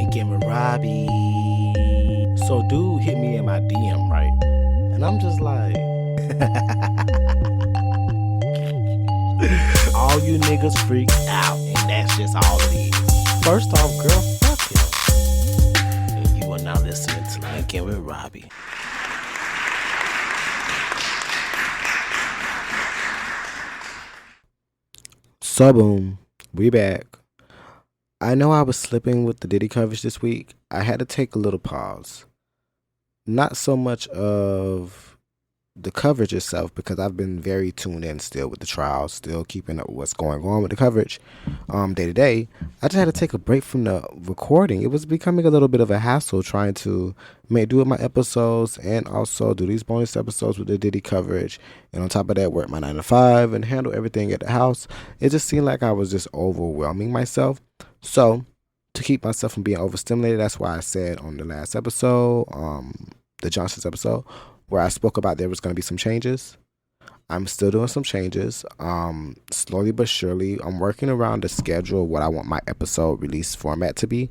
Linkin with Robbie. So dude hit me in my DM, right? And I'm just like, all you niggas freak out, and that's just all it is. First off, girl, fuck him. And you are now listening to Linkin with Robbie. So boom, we back. I know I was slipping with the Diddy coverage this week. I had to take a little pause. Not so much of the coverage itself, because I've been very tuned in still with the trial, still keeping up with what's going on with the coverage day to day. I just had to take a break from the recording. It was becoming a little bit of a hassle trying to do with my episodes and also do these bonus episodes with the Diddy coverage, and on top of that work my 9 to 5 and handle everything at the house. It just seemed like I was just overwhelming myself. So to keep myself from being overstimulated, that's why I said on the last episode, the Johnson's episode, where I spoke about there was going to be some changes. I'm still doing some changes. Slowly but surely, I'm working around the schedule of what I want my episode release format to be.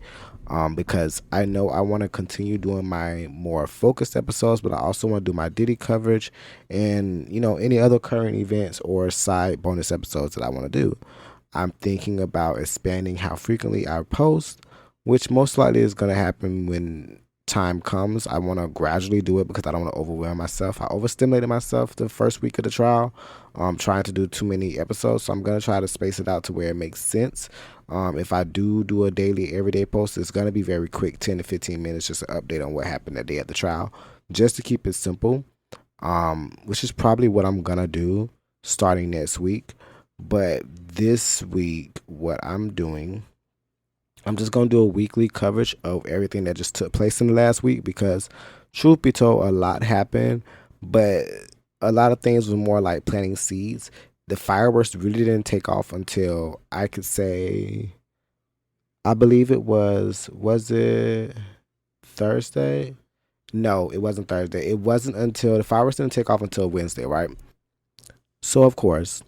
Because I know I want to continue doing my more focused episodes, but I also want to do my Diddy coverage and, any other current events or side bonus episodes that I want to do. I'm thinking about expanding how frequently I post, which most likely is going to happen when time comes. I want to gradually do it because I don't want to overwhelm myself. I overstimulated myself the first week of the trial, trying to do too many episodes. So I'm going to try to space it out to where it makes sense. If I do a daily, everyday post, it's going to be very quick, 10 to 15 minutes, just an update on what happened that day at the trial, just to keep it simple, which is probably what I'm going to do starting next week. But this week, what I'm doing, I'm just going to do a weekly coverage of everything that just took place in the last week, because truth be told, a lot happened, but a lot of things were more like planting seeds. The fireworks really didn't take off until I could say, I believe it was it Thursday? No, it wasn't Thursday. It wasn't until the fireworks didn't take off until Wednesday, right? So, of course,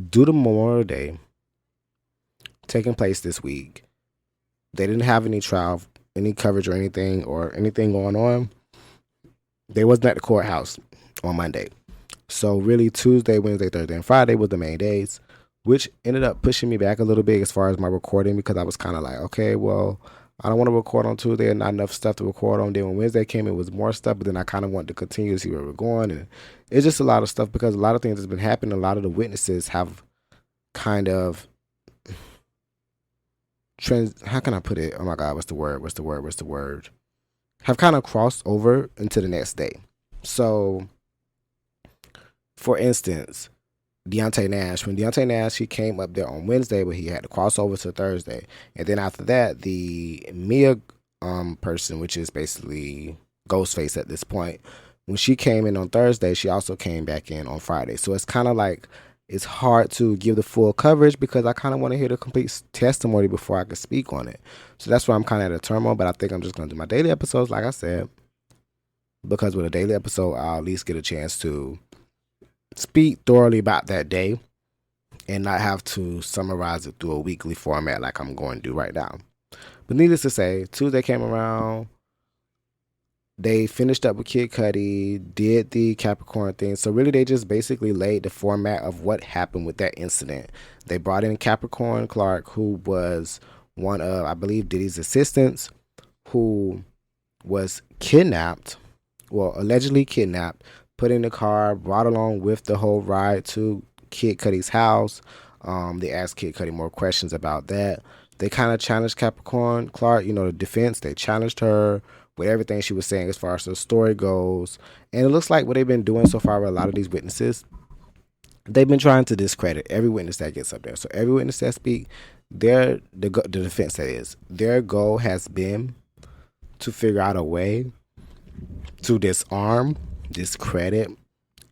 due to Memorial Day taking place this week, they didn't have any trial, any coverage or anything going on. They wasn't at the courthouse on Monday. So really Tuesday, Wednesday, Thursday, and Friday were the main days, which ended up pushing me back a little bit as far as my recording, because I was kind of like, okay, well, I don't want to record on Tuesday and not enough stuff to record on. Then when Wednesday came, it was more stuff, but then I kind of wanted to continue to see where we're going. And it's just a lot of stuff, because a lot of things has been happening. A lot of the witnesses have kind of how can I put it? Oh my God, what's the word? Have kind of crossed over into the next day. So, for instance, Deontay Nash, he came up there on Wednesday, but he had to cross over to Thursday. And then after that, the Mia person, which is basically Ghostface at this point, when she came in on Thursday, she also came back in on Friday. So it's kind of like, it's hard to give the full coverage, because I kind of want to hear the complete testimony before I can speak on it. So that's why I'm kind of at a turmoil, but I think I'm just going to do my daily episodes, like I said, because with a daily episode, I'll at least get a chance to speak thoroughly about that day and not have to summarize it through a weekly format like I'm going to do right now. But needless to say, Tuesday came around. They finished up with Kid Cudi, did the Capricorn thing. So really, they just basically laid the format of what happened with that incident. They brought in Capricorn Clark, who was one of, I believe, Diddy's assistants, who was kidnapped, well, allegedly kidnapped, put in the car, brought along with the whole ride to Kid Cudi's house. They asked Kid Cudi more questions about that. They kind of challenged Capricorn Clark, the defense. They challenged her with everything she was saying as far as the story goes. And it looks like what they've been doing so far with a lot of these witnesses, they've been trying to discredit every witness that gets up there. So every witness that speak, the defense, that is, their goal has been to figure out a way to disarm, discredit,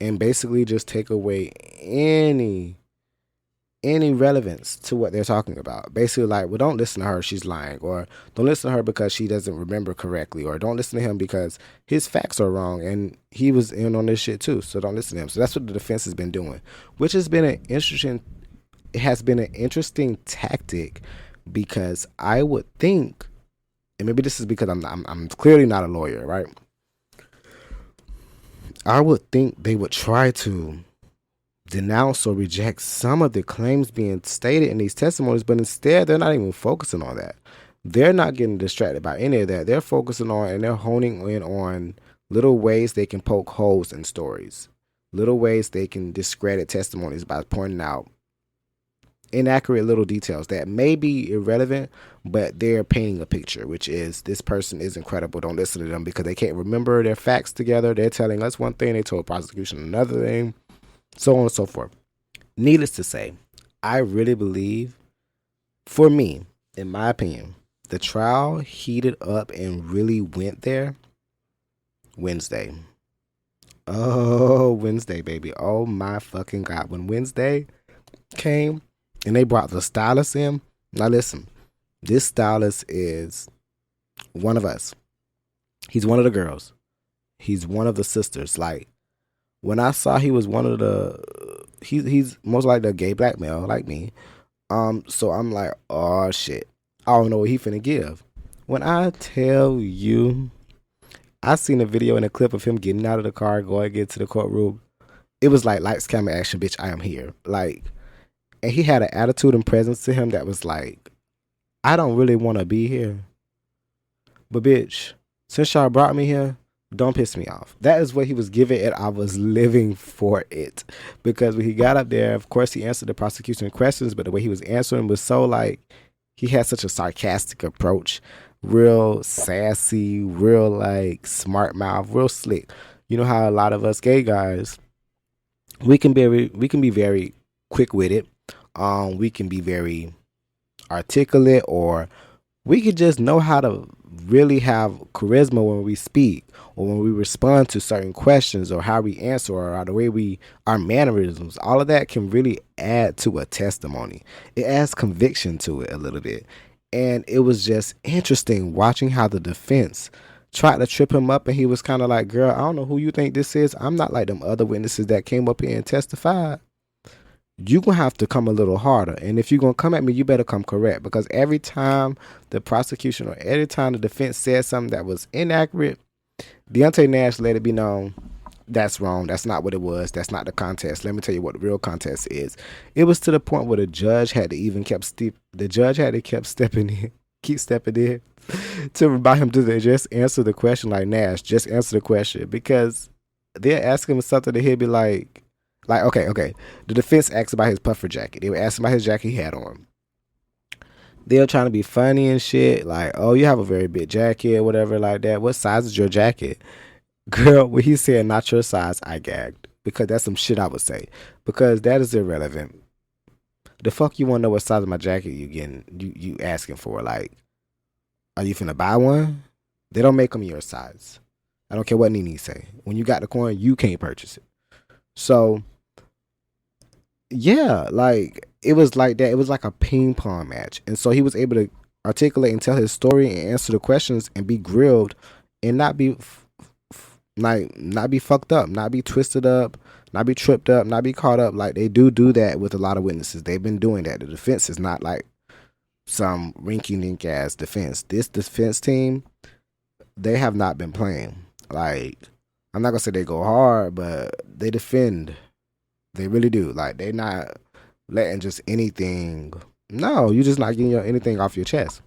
and basically just take away any relevance to what they're talking about. Basically like, well, don't listen to her, she's lying, or don't listen to her because she doesn't remember correctly, or don't listen to him because his facts are wrong and he was in on this shit too, so don't listen to him. So that's what the defense has been doing, which has been an interesting tactic, because I would think and maybe this is because I'm clearly not a lawyer, right? I would think they would try to denounce or reject some of the claims being stated in these testimonies, but instead they're not even focusing on that. They're not getting distracted by any of that. They're focusing on and they're honing in on little ways they can poke holes in stories, little ways they can discredit testimonies by pointing out inaccurate little details that may be irrelevant, but they're painting a picture, which is this person is incredible. Don't listen to them because they can't remember their facts together. They're telling us one thing, they told prosecution another thing, so on and so forth. Needless to say, I really believe, for me, in my opinion, the trial heated up and really went there Wednesday. Oh, Wednesday, baby. Oh my fucking God. When Wednesday came and they brought the stylist in. Now listen, this stylist is one of us. He's one of the girls. He's one of the sisters. Like, when I saw he was one of the, he's most likely a gay black male like me. So I'm like, oh shit, I don't know what he finna give. When I tell you, I seen a video and a clip of him getting out of the car, going into the courtroom. It was like lights, camera, action, bitch, I am here. Like, and he had an attitude and presence to him that was like, I don't really want to be here, but bitch, since y'all brought me here, don't piss me off. That is what he was giving, and I was living for it. Because when he got up there, of course, he answered the prosecution questions, but the way he was answering was so like, he had such a sarcastic approach, real sassy, real like smart mouth, real slick. You know how a lot of us gay guys, we can be very quick with it. We can be very articulate, or we could just know how to really have charisma when we speak or when we respond to certain questions, or how we answer, or the way our mannerisms. All of that can really add to a testimony. It adds conviction to it a little bit. And it was just interesting watching how the defense tried to trip him up, and he was kind of like, girl, I don't know who you think this is. I'm not like them other witnesses that came up here and testified. You're going to have to come a little harder. And if you're going to come at me, you better come correct. Because every time the prosecution or every time the defense said something that was inaccurate, Deontay Nash let it be known, that's wrong. That's not what it was. That's not the context. Let me tell you what the real context is. It was to the point where the judge had to even keep stepping in to remind him to just answer the question. Like, Nash, just answer the question. Because they're asking him something that he'll be like, okay. The defense asked about his puffer jacket. They were asking about his jacket he had on. They were trying to be funny and shit. Like, oh, you have a very big jacket or whatever like that. What size is your jacket? Girl, when he said not your size, I gagged. Because that's some shit I would say. Because that is irrelevant. The fuck you want to know what size of my jacket you asking for? Like, are you finna buy one? They don't make them your size. I don't care what Nene say. When you got the coin, you can't purchase it. So, yeah, like, it was like that. It was like a ping pong match. And so he was able to articulate and tell his story and answer the questions and be grilled and not be fucked up, not be twisted up, not be tripped up, not be caught up. Like, they do that with a lot of witnesses. They've been doing that. The defense is not like some rinky-dink ass defense. This defense team, they have not been playing. Like, I'm not gonna say they go hard, but they defend. They really do. Like, they not letting just anything. No, you just not getting anything off your chest.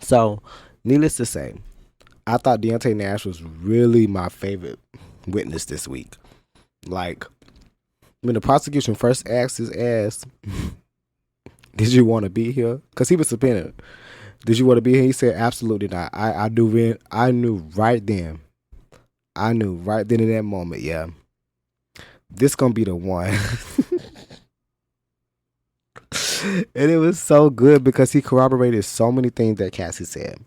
So, needless to say, I thought Deontay Nash was really my favorite witness this week. Like, when the prosecution first asked his ass, did you want to be here? Because he was subpoenaed. Did you want to be here? He said, absolutely not. I knew right then. I knew right then in that moment, yeah, this gonna be the one. And it was so good because he corroborated so many things that Cassie said.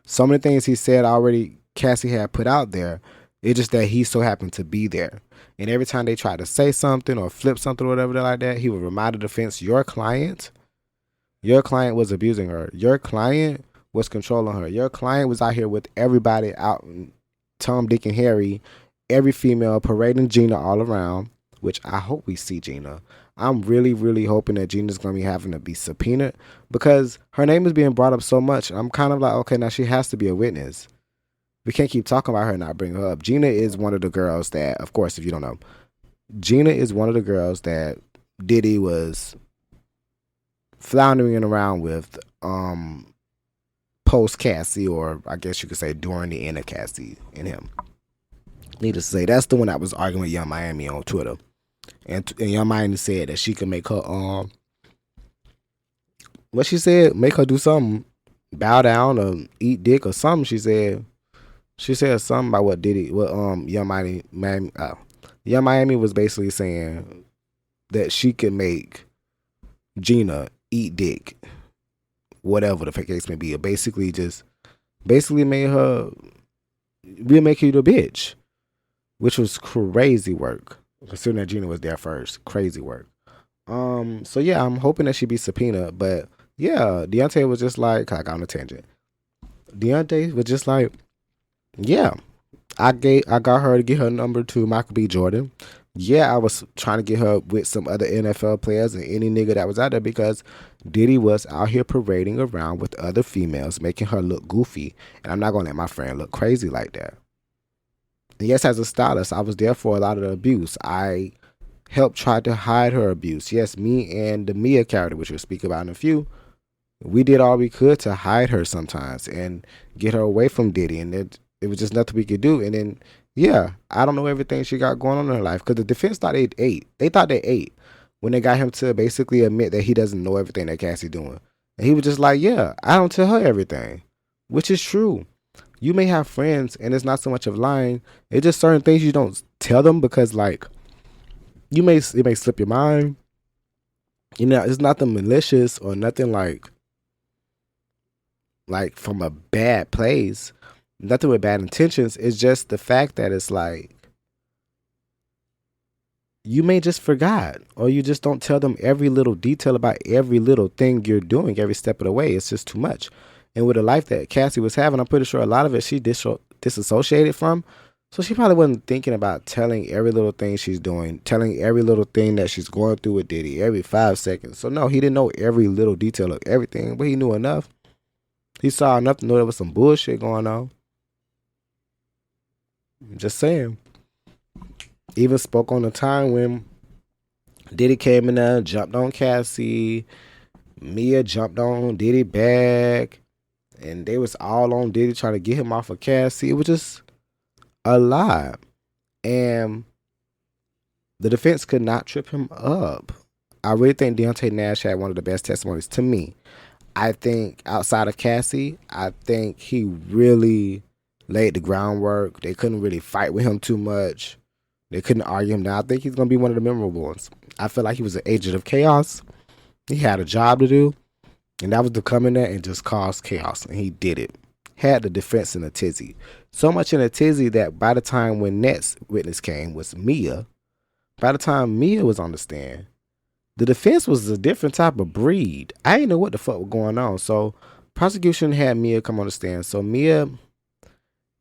So many things he said already Cassie had put out there. It's just that he so happened to be there. And every time they tried to say something or flip something or whatever like that, he would remind the defense, your client was abusing her. Your client was controlling her. Your client was out here with everybody out, Tom, Dick, and Harry, every female, parading Gina all around, which I hope we see Gina. I'm really, really hoping that Gina's going to be having to be subpoenaed because her name is being brought up so much. I'm kind of like, okay, now she has to be a witness. We can't keep talking about her and not bring her up. Gina is one of the girls that, of course, if you don't know, Gina is one of the girls that Diddy was floundering around with post Cassie, or I guess you could say during the end of Cassie and him. Needless to say, that's the one that was arguing with Young Miami on Twitter. And Young Miami said that she could make her what she said, make her do something, bow down or eat dick or something. She said something about what Diddy, what Young Miami was basically saying that she could make Gina eat dick, whatever the case may be. Or basically made her, we'll make you the bitch, which was crazy work. Considering that Gina was there first, crazy work. So yeah, I'm hoping that she be subpoenaed. But yeah, Deontay was just like, I got on a tangent. Deontay was just like, yeah, I got her to get her number to Michael B. Jordan. Yeah, I was trying to get her with some other NFL players and any nigga that was out there because Diddy was out here parading around with other females, making her look goofy. And I'm not going to let my friend look crazy like that. And yes, as a stylist, I was there for a lot of the abuse. I helped try to hide her abuse. Yes, me and the Mia character, which we'll speak about in a few, we did all we could to hide her sometimes and get her away from Diddy. And it was just nothing we could do. And then, yeah, I don't know everything she got going on in her life because the defense thought they ate. They thought they ate when they got him to basically admit that he doesn't know everything that Cassie doing. And he was just like, yeah, I don't tell her everything, which is true. You may have friends and it's not so much of lying. It's just certain things you don't tell them because like it may slip your mind. You know, it's nothing malicious or nothing like from a bad place. Nothing with bad intentions. It's just the fact that it's like you may just forgot or you just don't tell them every little detail about every little thing you're doing every step of the way. It's just too much. And with the life that Cassie was having, I'm pretty sure a lot of it she disassociated from. So she probably wasn't thinking about telling every little thing she's doing, telling every little thing that she's going through with Diddy every 5 seconds. So no, he didn't know every little detail of everything, but he knew enough. He saw enough to know there was some bullshit going on. Just saying. Even spoke on the time when Diddy came in there, jumped on Cassie, Mia jumped on Diddy back. And they was all on Diddy trying to get him off of Cassie. It was just a lie. And the defense could not trip him up. I really think Deontay Nash had one of the best testimonies to me. I think outside of Cassie, I think he really laid the groundwork. They couldn't really fight with him too much. They couldn't argue him down. I think he's going to be one of the memorable ones. I feel like he was an agent of chaos. He had a job to do. And that was to come in there and just cause chaos. And he did it. Had the defense in a tizzy. So much in a tizzy that by the time when next witness came was Mia, by the time Mia was on the stand, the defense was a different type of breed. I didn't know what the fuck was going on. So prosecution had Mia come on the stand. So Mia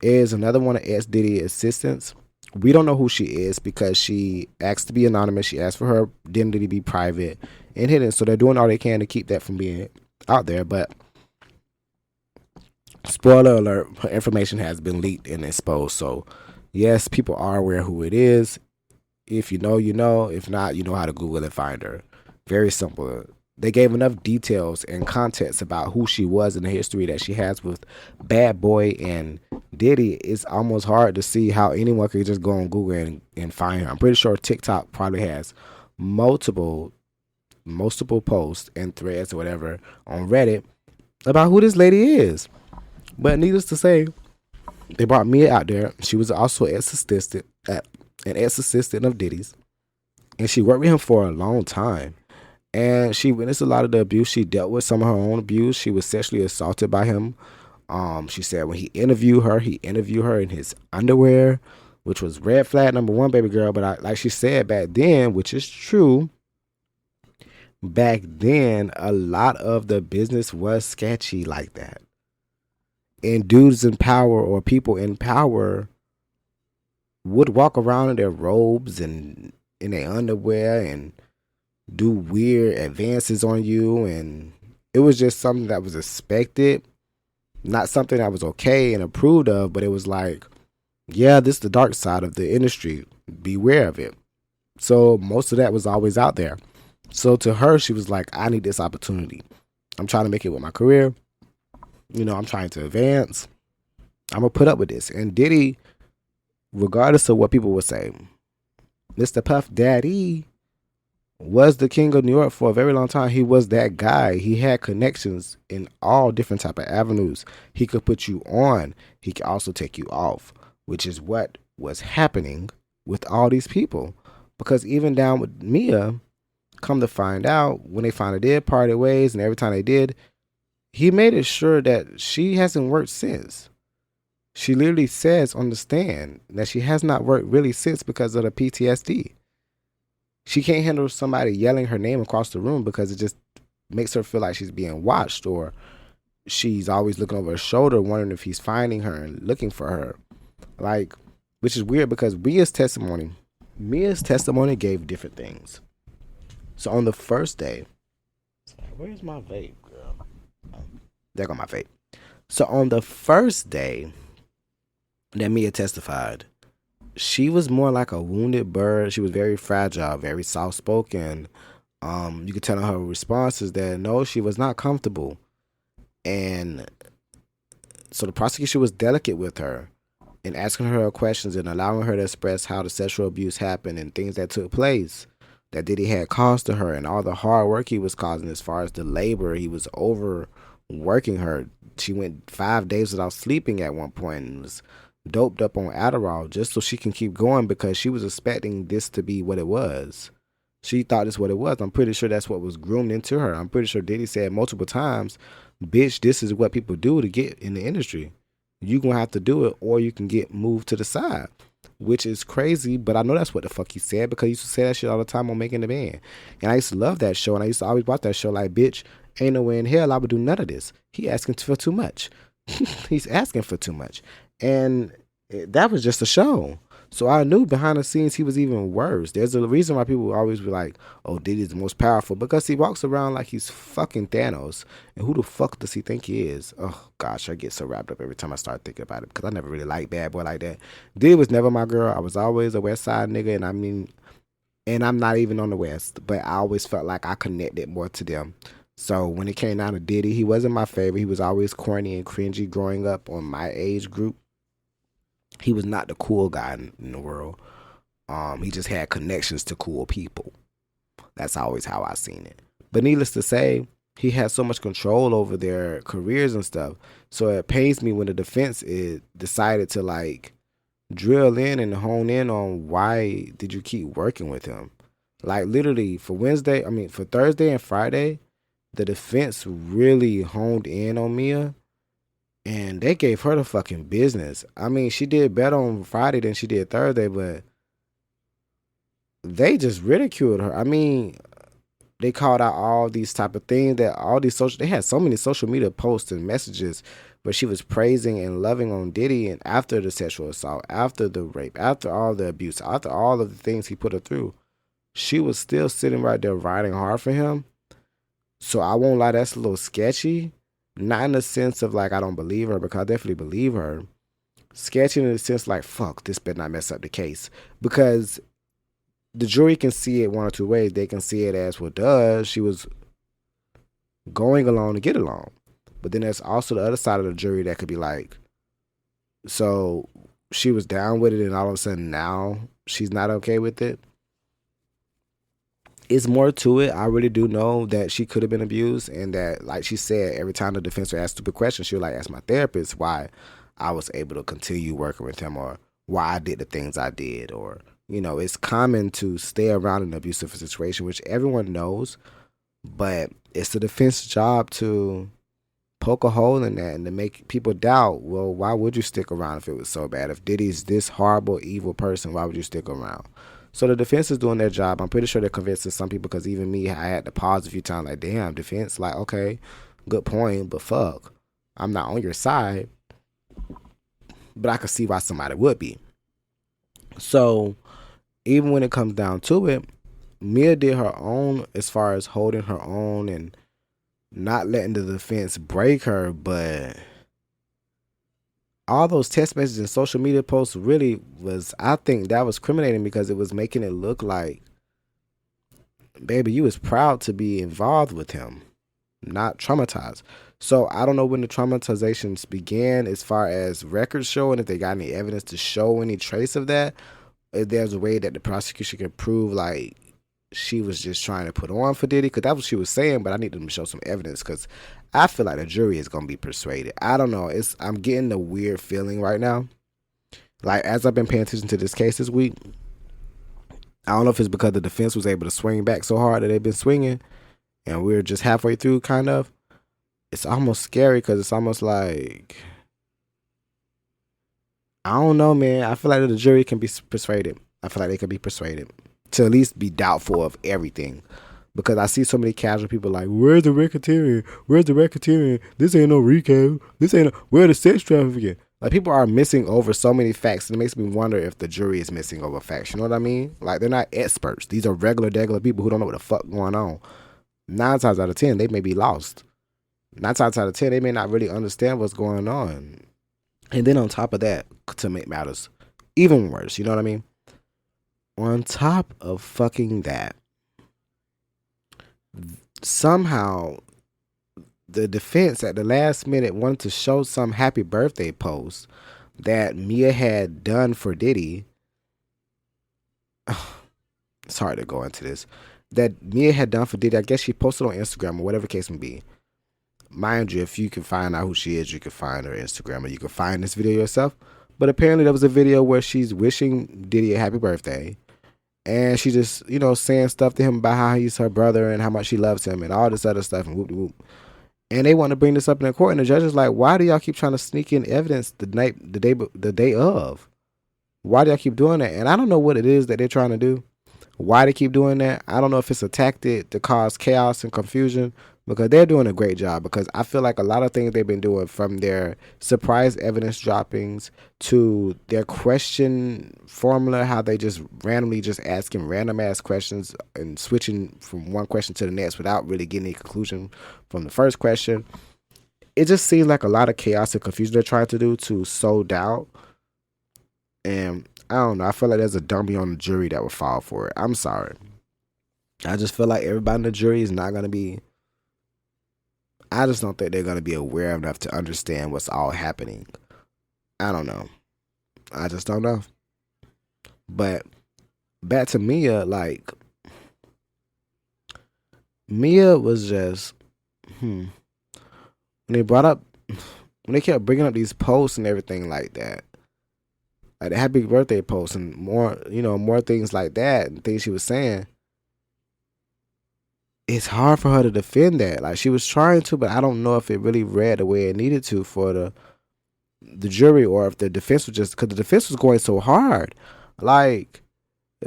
is another one of S. Diddy assistants. We don't know who she is because she asked to be anonymous. She asked for her identity to be private and hidden. So they're doing all they can to keep that from being out there. But spoiler alert, her information has been leaked and exposed. So yes, people are aware who it is. If you know, you know. If not, you know how to Google and find her. Very simple. They gave enough details and context about who she was and the history that she has with Bad Boy and Diddy. It's almost hard to see how anyone could just go on Google and find her. I'm pretty sure TikTok probably has multiple posts and threads or whatever on Reddit about who this lady is. But needless to say, they brought Mia out there. She was also an ex-assistant of Diddy's. And she worked with him for a long time. And she witnessed a lot of the abuse. She dealt with some of her own abuse. She was sexually assaulted by him. She said when he interviewed her in his underwear, which was red flag number one, baby girl. But like she said back then, which is true, back then, a lot of the business was sketchy like that. And dudes in power or people in power would walk around in their robes and in their underwear and do weird advances on you, and it was just something that was expected, not something that was okay and approved of, but it was like, yeah, this is the dark side of the industry. Beware of it. So most of that was always out there. So to her, she was like, I need this opportunity. I'm trying to make it with my career. I'm trying to advance. I'm going to put up with this. And Diddy, regardless of what people would say, Mr. Puff Daddy was the king of New York for a very long time. He was that guy. He had connections in all different type of avenues. He could put you on. He could also take you off, which is what was happening with all these people. Because even down with Mia, come to find out, when they finally did parted ways, and every time they did, he made it sure that she hasn't worked since. She literally says on the stand that she has not worked really since because of the PTSD. She can't handle somebody yelling her name across the room because it just makes her feel like she's being watched, or she's always looking over her shoulder wondering if he's finding her and looking for her. Like, which is weird because Mia's testimony gave different things. So on the first day, where's my vape, girl? There go my vape. So on the first day that Mia testified, she was more like a wounded bird. She was very fragile, very soft-spoken. You could tell in her responses that no, she was not comfortable. And so the prosecution was delicate with her in asking her questions and allowing her to express how the sexual abuse happened and things that took place that Diddy had caused to her, and all the hard work he was causing as far as the labor. He was overworking her. She went 5 days without sleeping at one point and was doped up on Adderall just so she can keep going because she was expecting this to be what it was. She thought this what it was. I'm pretty sure that's what was groomed into her. I'm pretty sure Diddy said multiple times, bitch, this is what people do to get in the industry. You're going to have to do it or you can get moved to the side, which is crazy. But I know that's what the fuck he said because he used to say that shit all the time on Making the Band. And I used to love that show. And I used to always watch that show like, bitch, ain't no way in hell I would do none of this. He asking for too much. He's asking for too much. And that was just a show. So I knew behind the scenes he was even worse. There's a reason why people always be like, oh, Diddy's the most powerful. Because he walks around like he's fucking Thanos. And who the fuck does he think he is? Oh, gosh, I get so wrapped up every time I start thinking about it. Because I never really liked Bad Boy like that. Diddy was never my girl. I was always a West Side nigga. And I'm not even on the West. But I always felt like I connected more to them. So when it came down to Diddy, he wasn't my favorite. He was always corny and cringy growing up on my age group. He was not the cool guy in the world. He just had connections to cool people. That's always how I seen it. But needless to say, he had so much control over their careers and stuff. So it pains me when the defense decided to like drill in and hone in on why did you keep working with him. Like literally for Thursday and Friday, the defense really honed in on Mia. And they gave her the fucking business. I mean, she did better on Friday than she did Thursday, but they just ridiculed her. I mean, they called out all these type of things they had so many social media posts and messages where she was praising and loving on Diddy, and after the sexual assault, after the rape, after all the abuse, after all of the things he put her through, she was still sitting right there riding hard for him. So I won't lie, that's a little sketchy. Not in the sense of like I don't believe her, because I definitely believe her. Sketchy in the sense like, fuck, this better not mess up the case. Because the jury can see it one or two ways. They can see it as, well, duh, she was going along to get along. But then there's also the other side of the jury that could be like, so she was down with it and all of a sudden now she's not okay with it. It's more to it. I really do know that she could have been abused, and that, like she said, every time the defense would ask stupid questions, she would like ask my therapist why I was able to continue working with him, or why I did the things I did, or, it's common to stay around an abusive situation, which everyone knows, but it's the defense's job to poke a hole in that and to make people doubt, well, why would you stick around if it was so bad? If Diddy's this horrible, evil person, why would you stick around? So the defense is doing their job. I'm pretty sure they're convincing some people, because even me, I had to pause a few times like, damn, defense, like, okay, good point, but fuck, I'm not on your side. But I could see why somebody would be. So even when it comes down to it, Mia did her own as far as holding her own and not letting the defense break her, but all those text messages and social media posts really was, I think that was criminating because it was making it look like, baby, you was proud to be involved with him, not traumatized. So I don't know when the traumatizations began as far as records show and if they got any evidence to show any trace of that. If there's a way that the prosecution can prove like she was just trying to put on for Diddy, because that's what she was saying, but I need them to show some evidence because I feel like the jury is going to be persuaded. I don't know. I'm getting the weird feeling right now. Like, as I've been paying attention to this case this week, I don't know if it's because the defense was able to swing back so hard that they've been swinging and we're just halfway through, kind of. It's almost scary because it's almost like, I don't know, man. I feel like the jury can be persuaded. I feel like they can be persuaded to at least be doubtful of everything. Because I see so many casual people like, where's the racketeering? Where's the racketeering? This ain't no RICO. This ain't where the sex trafficking? Like, people are missing over so many facts, and it makes me wonder if the jury is missing over facts. You know what I mean? Like, they're not experts. These are regular people who don't know what the fuck going on. 9 times out of 10, they may be lost. 9 times out of 10, they may not really understand what's going on. And then on top of that, to make matters even worse, you know what I mean? On top of fucking that, somehow the defense at the last minute wanted to show some happy birthday post that Mia had done for Diddy. It's hard to go into this. That Mia had done for Diddy. I guess she posted on Instagram or whatever case may be. Mind you, if you can find out who she is, you can find her Instagram or you can find this video yourself. But apparently there was a video where she's wishing Diddy a happy birthday. And she just, saying stuff to him about how he's her brother and how much she loves him and all this other stuff and whoop whoop. And they want to bring this up in the court, and the judge is like, "Why do y'all keep trying to sneak in evidence the day of? Why do y'all keep doing that?" And I don't know what it is that they're trying to do. Why they keep doing that? I don't know if it's a tactic to cause chaos and confusion, because they're doing a great job. Because I feel like a lot of things they've been doing, from their surprise evidence droppings to their question formula, how they just randomly just asking random ass questions and switching from one question to the next without really getting a conclusion from the first question. It just seems like a lot of chaos and confusion they're trying to do to sow doubt. And I don't know. I feel like there's a dummy on the jury that would fall for it. I'm sorry. I just feel like everybody in the jury is not going to be. I just don't think they're going to be aware enough to understand what's all happening. I don't know. I just don't know. But back to Mia, like, Mia was just, when they kept bringing up these posts and everything like that, like the happy birthday posts and more things like that and things she was saying, it's hard for her to defend that. Like, she was trying to, but I don't know if it really read the way it needed to for the jury, or if the defense was just, because the defense was going so hard. Like,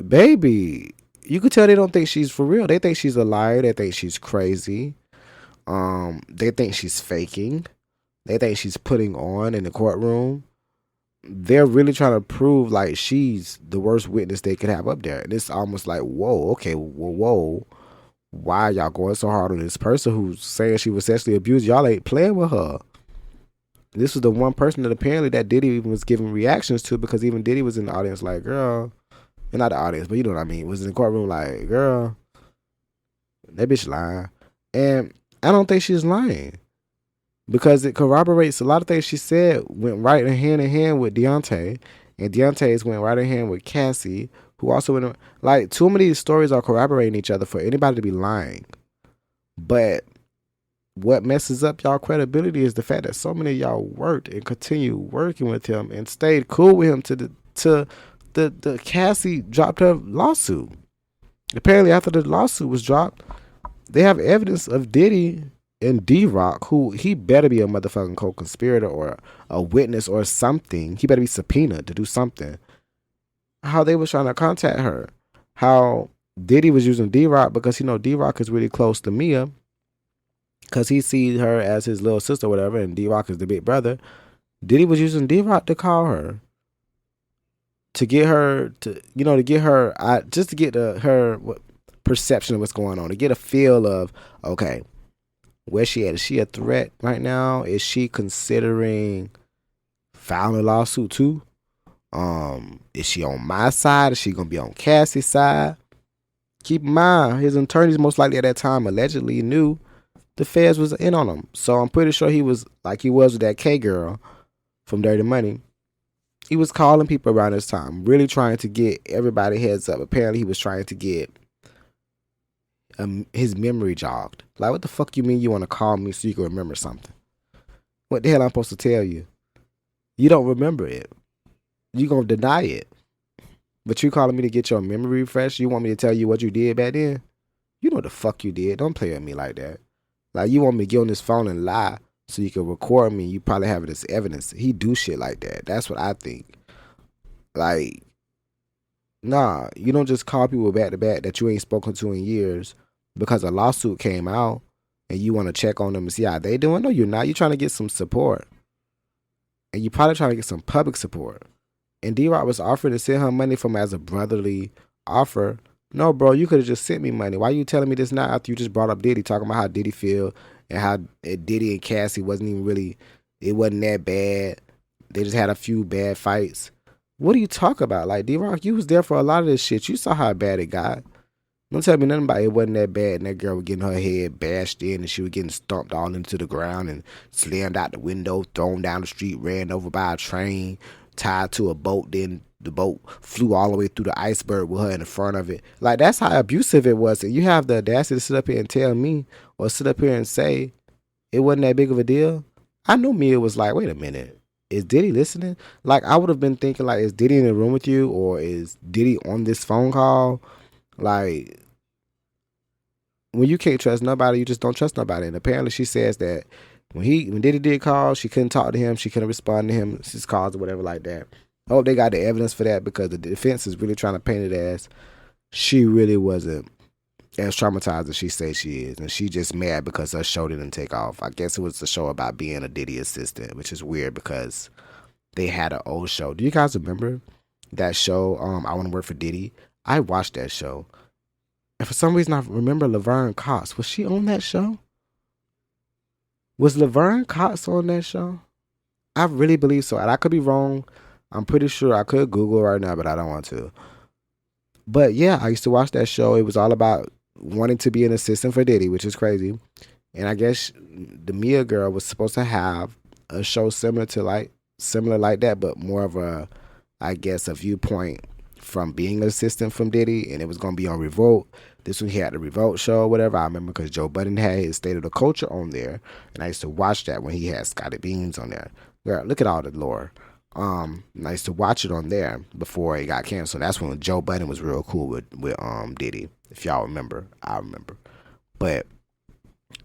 baby, you could tell they don't think she's for real. They think she's a liar. They think she's crazy. They think she's faking. They think she's putting on in the courtroom. They're really trying to prove like she's the worst witness they could have up there. And it's almost like, whoa, okay, whoa. Why y'all going so hard on this person who's saying she was sexually abused? Y'all ain't playing with her. This was the one person that apparently that Diddy even was giving reactions to, because even Diddy was in the audience like, girl, and not the audience, but you know what I mean, was in the courtroom like, girl, that bitch lying. And I don't think she's lying, because it corroborates a lot of things she said went right hand in hand with Deontay, and Deontay's went right in hand with Cassie, who also went, like, too many of these stories are corroborating each other for anybody to be lying. But what messes up y'all credibility is the fact that so many of y'all worked and continue working with him and stayed cool with him to the Cassie dropped her lawsuit. Apparently after the lawsuit was dropped, they have evidence of Diddy and D-Rock, who he better be a motherfucking co-conspirator or a witness or something. He better be subpoenaed to do something. How they was trying to contact her. How Diddy was using D-Rock because, D-Rock is really close to Mia, because he sees her as his little sister or whatever, and D-Rock is the big brother. Diddy was using D-Rock to call her, to get her to, to get her, just to get her perception of what's going on, to get a feel of, okay, where's she at? Is she a threat right now? Is she considering filing a lawsuit too? Is she on my side? Is she gonna be on Cassie's side? Keep in mind, his attorneys most likely at that time allegedly knew the feds was in on him. So I'm pretty sure he was like he was with that K girl from Dirty Money. He was calling people around this time, really trying to get everybody heads up. Apparently, he was trying to get his memory jogged. Like, what the fuck you mean you want to call me so you can remember something? What the hell I'm supposed to tell you? You don't remember it. You gonna deny it. But you calling me to get your memory refreshed? You want me to tell you what you did back then? You know what the fuck you did. Don't play with me like that. Like, you want me to get on this phone and lie so you can record me. You probably have this evidence. He do shit like that. That's what I think. Like, nah, you don't just call people back to back that you ain't spoken to in years because a lawsuit came out and you want to check on them and see how they doing. No, you're not. You're trying to get some support. And you're probably trying to get some public support. And D-Rock was offering to send her money from as a brotherly offer. No, bro, you could have just sent me money. Why are you telling me this now after you just brought up Diddy, talking about how Diddy feel and how Diddy and Cassie wasn't even really, it wasn't that bad. They just had a few bad fights. What do you talk about? Like, D-Rock, you was there for a lot of this shit. You saw how bad it got. Don't tell me nothing about it wasn't that bad and that girl was getting her head bashed in and she was getting stomped all into the ground and slammed out the window, thrown down the street, ran over by a train, tied to a boat, then the boat flew all the way through the iceberg with her in the front of it. Like, that's how abusive it was. And you have the audacity to sit up here and tell me or sit up here and say it wasn't that big of a deal. I knew Mia was like, wait a minute, is Diddy listening? Like, I would have been thinking, like, is Diddy in the room with you or is Diddy on this phone call? Like, when you can't trust nobody, you just don't trust nobody. And apparently she says that when Diddy did call, she couldn't talk to him, she couldn't respond to him, his calls or whatever like that. I hope they got the evidence for that because the defense is really trying to paint it as she really wasn't as traumatized as she says she is. And she just mad because her show didn't take off. I guess it was a show about being a Diddy assistant, which is weird because they had an old show. Do you guys remember that show, I Want to Work for Diddy? I watched that show. And for some reason, I remember Laverne Cox. Was she on that show? Was Laverne Cox on that show? I really believe so. And I could be wrong. I'm pretty sure I could Google right now, but I don't want to. But yeah, I used to watch that show. It was all about wanting to be an assistant for Diddy, which is crazy. And I guess the Mia girl was supposed to have a show similar like that, but more of a, I guess, a viewpoint from being an assistant from Diddy, and it was going to be on Revolt. This one he had the Revolt show or whatever. I remember because Joe Budden had his State of the Culture on there, and I used to watch that when he had Scotty Beans on there. Girl, look at all the lore. And I used to watch it on there before it got canceled. That's when Joe Budden was real cool with Diddy. If y'all remember, I remember. But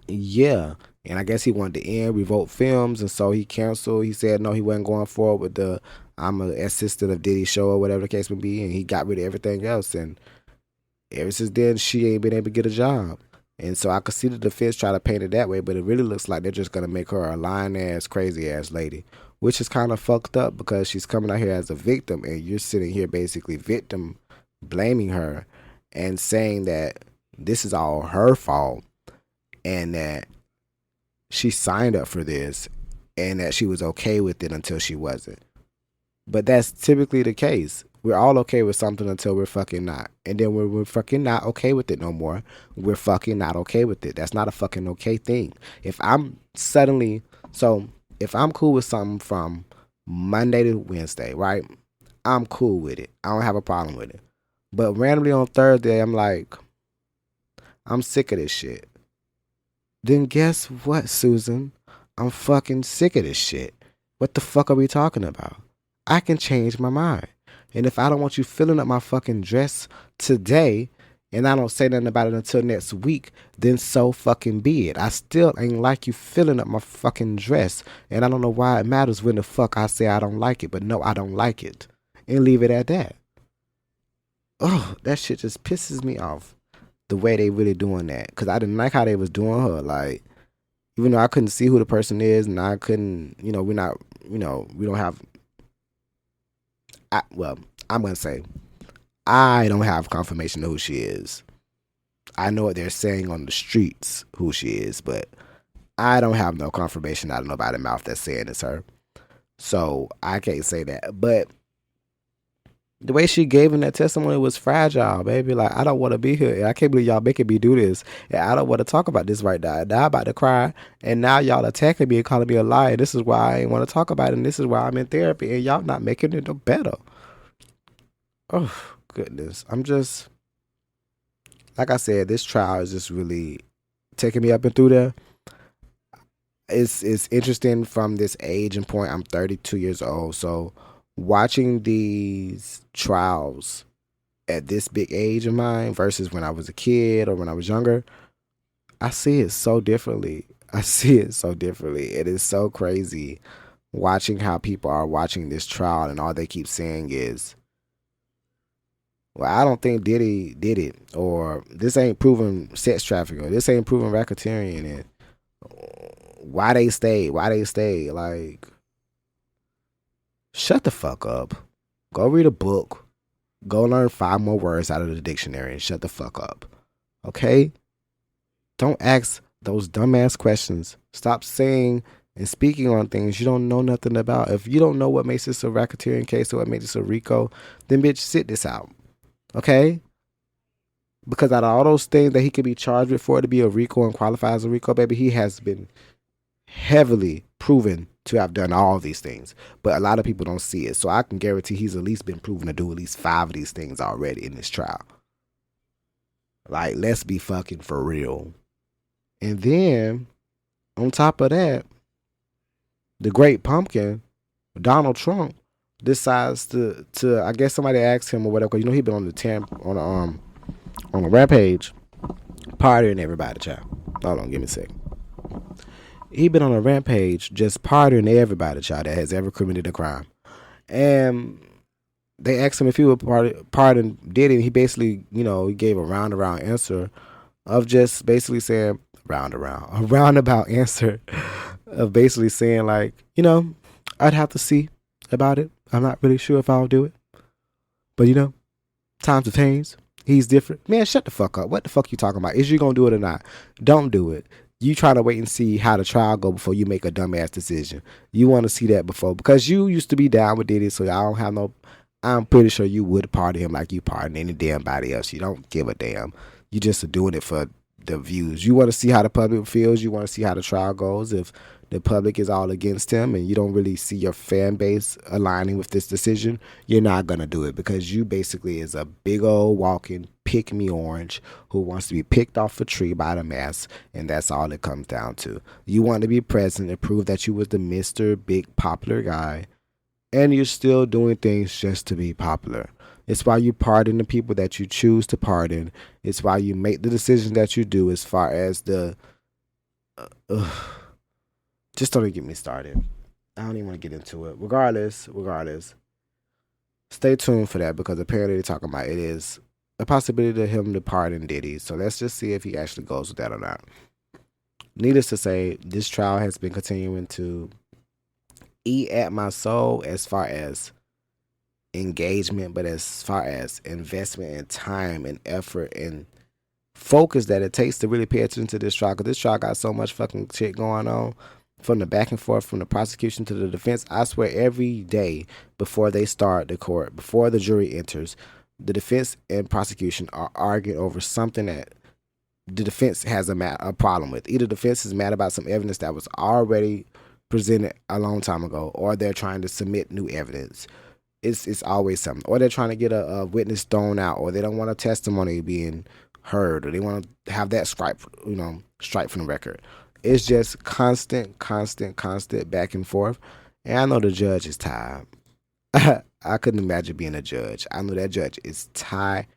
yeah, and I guess he wanted to end Revolt Films, and so he canceled. He said no, he wasn't going forward with the I'm an assistant of Diddy show or whatever the case may be, and he got rid of everything else. And ever since then, she ain't been able to get a job. And so I could see the defense try to paint it that way, but it really looks like they're just gonna make her a lying ass, crazy ass lady, which is kind of fucked up because she's coming out here as a victim, and you're sitting here basically victim blaming her and saying that this is all her fault and that she signed up for this and that she was okay with it until she wasn't. But that's typically the case. We're all okay with something until we're fucking not. And then when we're fucking not okay with it no more, we're fucking not okay with it. That's not a fucking okay thing. If I'm cool with something from Monday to Wednesday, right? I'm cool with it. I don't have a problem with it. But randomly on Thursday, I'm like, I'm sick of this shit. Then guess what, Susan? I'm fucking sick of this shit. What the fuck are we talking about? I can change my mind. And if I don't want you filling up my fucking dress today, and I don't say nothing about it until next week, then so fucking be it. I still ain't like you filling up my fucking dress, and I don't know why it matters when the fuck I say I don't like it, but no, I don't like it. And leave it at that. Oh, that shit just pisses me off, the way they really doing that. Because I didn't like how they was doing her. Like, even though I couldn't see who the person is, and I couldn't, we don't have, I'm going to say, I don't have confirmation of who she is. I know what they're saying on the streets who she is, but I don't have no confirmation out of nobody's mouth that's saying it's her. So I can't say that. But the way she gave him that testimony was fragile, baby. Like, I don't want to be here. I can't believe y'all making me do this. And I don't want to talk about this right now. Now I'm about to cry. And now y'all attacking me and calling me a liar. This is why I ain't want to talk about it. And this is why I'm in therapy. And y'all not making it no better. Oh, goodness. I'm just, like I said, this trial is just really taking me up and through there. It's interesting from this age and point. I'm 32 years old. So watching these trials at this big age of mine versus when I was a kid or when I was younger, I see it so differently. I see it so differently. It is so crazy watching how people are watching this trial and all they keep saying is, well, I don't think Diddy did it, or this ain't proven sex trafficking, or this ain't proven racketeering, and why they stay. Like, shut the fuck up. Go read a book. Go learn 5 more words out of the dictionary and shut the fuck up. Okay? Don't ask those dumbass questions. Stop saying and speaking on things you don't know nothing about. If you don't know what makes this a racketeering case or what makes this a RICO, then bitch, sit this out. Okay? Because out of all those things that he could be charged with for it to be a RICO and qualify as a RICO, baby, he has been heavily proven to have done all these things, but a lot of people don't see it. So I can guarantee he's at least been proven to do at least 5 of these things already in this trial. Like, let's be fucking for real. And then on top of that, the great pumpkin, Donald Trump, decides to I guess somebody asked him or whatever, because he been on the rampage, partying everybody, child. Hold on, give me a second. He been on a rampage just partying everybody, child, that has ever committed a crime. And they asked him if he would pardon Diddy, and he basically, he gave a roundabout answer of just basically saying, a roundabout answer of basically saying, like, I'd have to see about it. I'm not really sure if I'll do it. But, times have changed. He's different. Man, shut the fuck up. What the fuck you talking about? Is you going to do it or not? Don't do it. You trying to wait and see how the trial go before you make a dumbass decision. You want to see that before, because you used to be down with Diddy, so I'm pretty sure you would pardon him like you pardon any damn body else. You don't give a damn. You just are doing it for the views. You want to see how the public feels. You want to see how the trial goes. If the public is all against him and you don't really see your fan base aligning with this decision, you're not going to do it, because you basically is a big old walking pick me orange who wants to be picked off a tree by the mass, and that's all it comes down to. You want to be present and prove that you was the Mr. Big Popular guy, and you're still doing things just to be popular. It's why you pardon the people that you choose to pardon. It's why you make the decisions that you do as far as the... just don't even get me started. I don't even want to get into it. Regardless, stay tuned for that, because apparently they're talking about it is a possibility to him to pardon Diddy. So let's just see if he actually goes with that or not. Needless to say, this trial has been continuing to eat at my soul as far as engagement, but as far as investment and time and effort and focus that it takes to really pay attention to this trial, because this trial got so much fucking shit going on, from the back and forth from the prosecution to the defense. I swear every day before they start the court, before the jury enters, the defense and prosecution are arguing over something that the defense has a problem with. Either the defense is mad about some evidence that was already presented a long time ago, or they're trying to submit new evidence. It's always something. Or they're trying to get a witness thrown out, or they don't want a testimony being heard, or they want to have that strike from the record. It's just constant back and forth. And I know the judge is tired. I couldn't imagine being a judge. I know that judge is tired.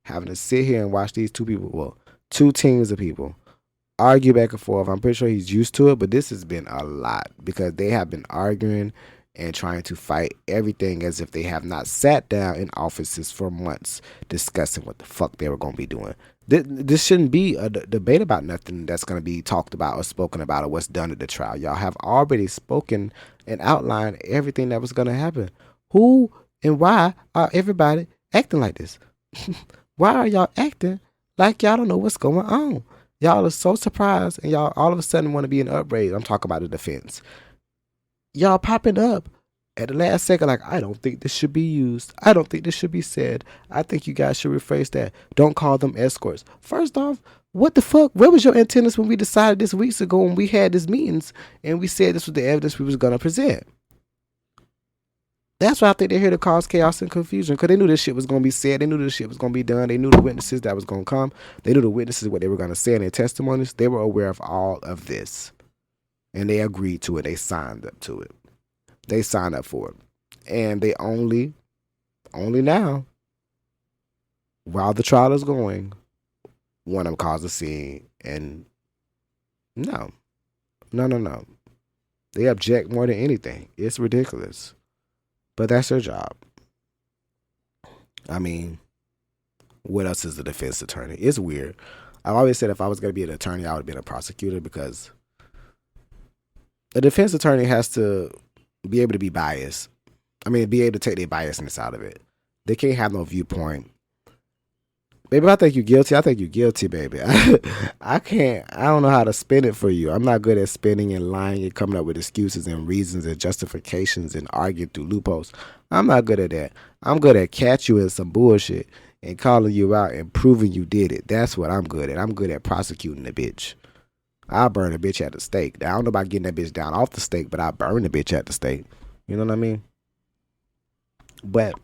Having to sit here and watch these two teams of people argue back and forth. I'm pretty sure he's used to it, but this has been a lot, because they have been arguing and trying to fight everything as if they have not sat down in offices for months discussing what the fuck they were going to be doing. This shouldn't be a debate about nothing that's going to be talked about or spoken about or what's done at the trial. Y'all have already spoken and outlined everything that was going to happen. Who and why are everybody acting like this? Why are y'all acting Like y'all don't know what's going on. Y'all are so surprised and y'all all of a sudden want to be in outrage. I'm talking about the defense. Y'all popping up at the last second like, I don't think this should be used. I don't think this should be said. I think you guys should rephrase that. Don't call them escorts. First off, what the fuck? Where was your antennas when we decided this weeks ago when we had these meetings and we said this was the evidence we was going to present? That's why I think they're here to cause chaos and confusion, because they knew this shit was going to be said. They knew this shit was going to be done. They knew the witnesses that was going to come. They knew the witnesses, what they were going to say in their testimonies. They were aware of all of this. And they agreed to it. They signed up to it. They signed up for it. And they only now, while the trial is going, want to cause a scene. And no. They object more than anything. It's ridiculous. But that's their job. I mean, what else is a defense attorney? It's weird. I've always said if I was going to be an attorney, I would have been a prosecutor, because a defense attorney has to be able to be biased. I mean, be able to take their biasness out of it. They can't have no viewpoint. Baby, I think you're guilty. I think you're guilty, baby. I don't know how to spin it for you. I'm not good at spinning and lying and coming up with excuses and reasons and justifications and arguing through loopholes. I'm not good at that. I'm good at catching you in some bullshit and calling you out and proving you did it. That's what I'm good at. I'm good at prosecuting the bitch. I'll burn a bitch at the stake. I don't know about getting that bitch down off the stake, but I'll burn the bitch at the stake. You know what I mean? But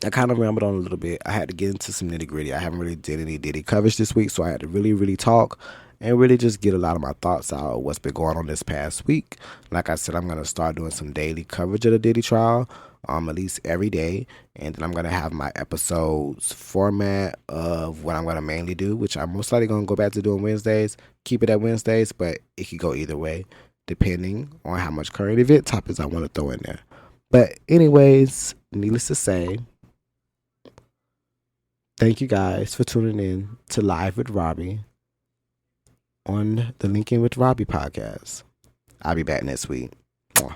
I kind of rambled on a little bit. I had to get into some nitty gritty. I haven't really did any Diddy coverage this week, so I had to really talk and really just get a lot of my thoughts out of what's been going on this past week. Like I said, I'm going to start doing some daily coverage of the Diddy trial, at least every day. And then I'm going to have my episodes format of what I'm going to mainly do, which I'm most likely going to go back to doing Wednesdays, keep it at Wednesdays, but it could go either way, depending on how much current event topics I want to throw in there. But anyways, needless to say, thank you guys for tuning in to Live with Robbie on the Linkin with Robbie podcast. I'll be back next week. Mwah.